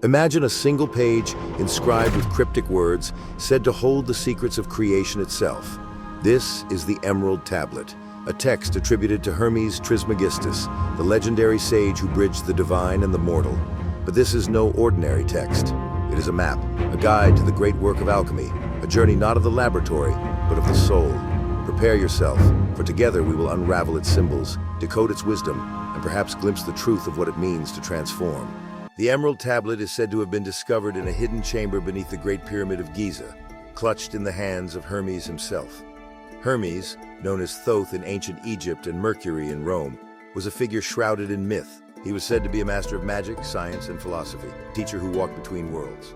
Imagine a single page inscribed with cryptic words said to hold the secrets of creation itself. This is the Emerald Tablet, a text attributed to Hermes Trismegistus, the legendary sage who bridged the divine and the mortal. But this is no ordinary text. It is a map, a guide to the great work of alchemy, a journey not of the laboratory, but of the soul. Prepare yourself, for together we will unravel its symbols, decode its wisdom, and perhaps glimpse the truth of what it means to transform. The Emerald Tablet is said to have been discovered in a hidden chamber beneath the Great Pyramid of Giza, clutched in the hands of Hermes himself. Hermes, known as Thoth in ancient Egypt and Mercury in Rome, was a figure shrouded in myth. He was said to be a master of magic, science, and philosophy, a teacher who walked between worlds.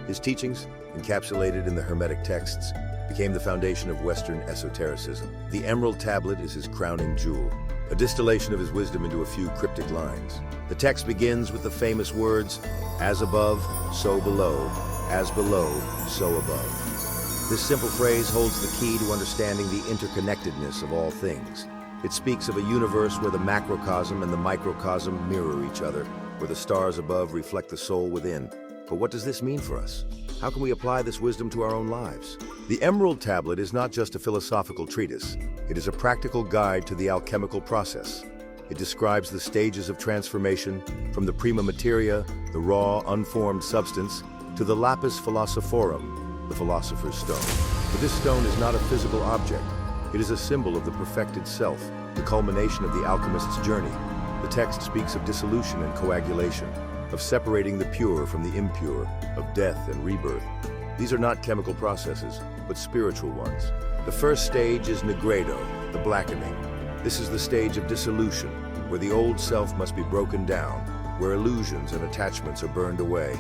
His teachings, encapsulated in the Hermetic texts, became the foundation of Western esotericism. The Emerald Tablet is his crowning jewel, a distillation of his wisdom into a few cryptic lines. The text begins with the famous words, "As above, so below, as below, so above." This simple phrase holds the key to understanding the interconnectedness of all things. It speaks of a universe where the macrocosm and the microcosm mirror each other, where the stars above reflect the soul within. But what does this mean for us? How can we apply this wisdom to our own lives? The Emerald Tablet is not just a philosophical treatise. It is a practical guide to the alchemical process. It describes the stages of transformation from the prima materia, the raw, unformed substance, to the lapis philosophorum, the philosopher's stone. But this stone is not a physical object. It is a symbol of the perfected self, the culmination of the alchemist's journey. The text speaks of dissolution and coagulation, of separating the pure from the impure, of death and rebirth. These are not chemical processes, but spiritual ones. The first stage is nigredo, the blackening. This is the stage of dissolution, where the old self must be broken down, where illusions and attachments are burned away.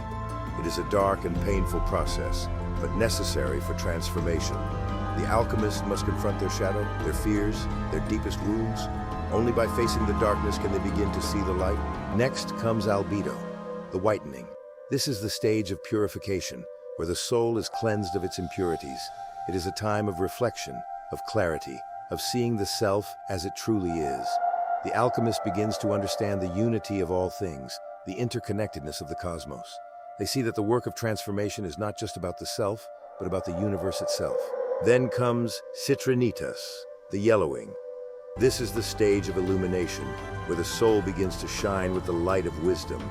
It is a dark and painful process, but necessary for transformation. The alchemist must confront their shadow, their fears, their deepest wounds. Only by facing the darkness can they begin to see the light. Next comes albedo, the whitening. This is the stage of purification, where the soul is cleansed of its impurities. It is a time of reflection, of clarity, of seeing the self as it truly is. The alchemist begins to understand the unity of all things, the interconnectedness of the cosmos. They see that the work of transformation is not just about the self, but about the universe itself. Then comes citrinitas, the yellowing. This is the stage of illumination, where the soul begins to shine with the light of wisdom.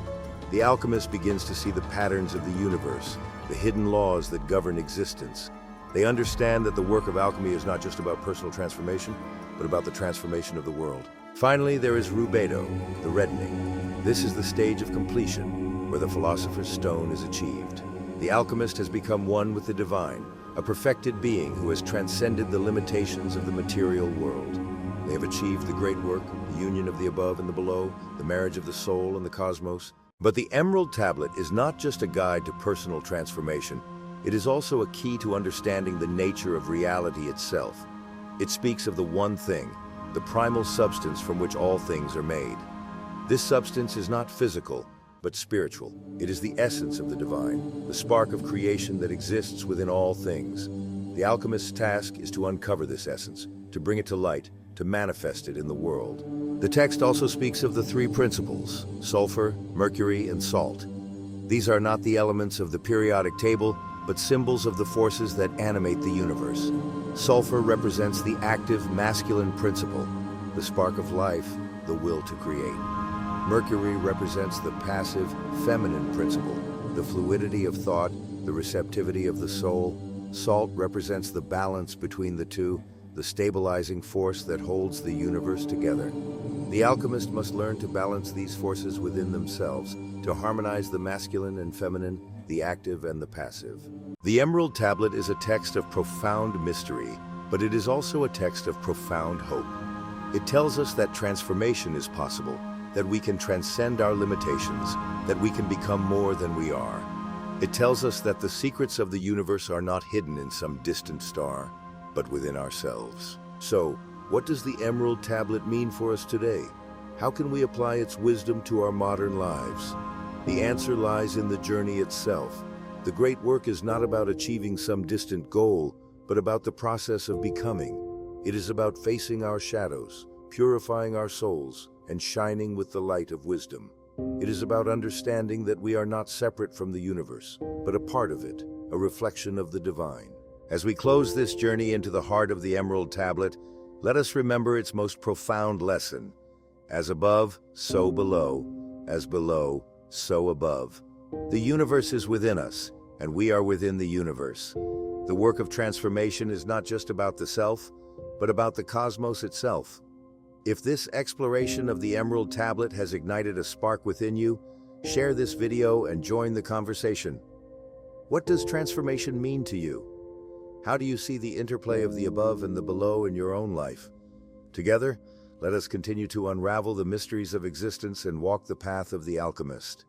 The alchemist begins to see the patterns of the universe, the hidden laws that govern existence. They understand that the work of alchemy is not just about personal transformation, but about the transformation of the world. Finally, there is rubedo, the reddening. This is the stage of completion, where the philosopher's stone is achieved. The alchemist has become one with the divine, a perfected being who has transcended the limitations of the material world. They have achieved the great work, the union of the above and the below, the marriage of the soul and the cosmos. But the Emerald Tablet is not just a guide to personal transformation. It is also a key to understanding the nature of reality itself. It speaks of the one thing, the primal substance from which all things are made. This substance is not physical, but spiritual. It is the essence of the divine, the spark of creation that exists within all things. The alchemist's task is to uncover this essence, to bring it to light, to manifest it in the world. The text also speaks of the three principles, sulfur, mercury, and salt. These are not the elements of the periodic table, but symbols of the forces that animate the universe. Sulfur represents the active masculine principle, the spark of life, the will to create. Mercury represents the passive feminine principle, the fluidity of thought, the receptivity of the soul. Salt represents the balance between the two, the stabilizing force that holds the universe together. The alchemist must learn to balance these forces within themselves, to harmonize the masculine and feminine, the active and the passive. The Emerald Tablet is a text of profound mystery, but it is also a text of profound hope. It tells us that transformation is possible, that we can transcend our limitations, that we can become more than we are. It tells us that the secrets of the universe are not hidden in some distant star, but within ourselves. So, what does the Emerald Tablet mean for us today? How can we apply its wisdom to our modern lives? The answer lies in the journey itself. The great work is not about achieving some distant goal, but about the process of becoming. It is about facing our shadows, purifying our souls, and shining with the light of wisdom. It is about understanding that we are not separate from the universe, but a part of it, a reflection of the divine. As we close this journey into the heart of the Emerald Tablet, let us remember its most profound lesson. As above, so below. As below, so above. The universe is within us, and we are within the universe. The work of transformation is not just about the self, but about the cosmos itself. If this exploration of the Emerald Tablet has ignited a spark within you, share this video and join the conversation. What does transformation mean to you? How do you see the interplay of the above and the below in your own life? Together, let us continue to unravel the mysteries of existence and walk the path of the alchemist.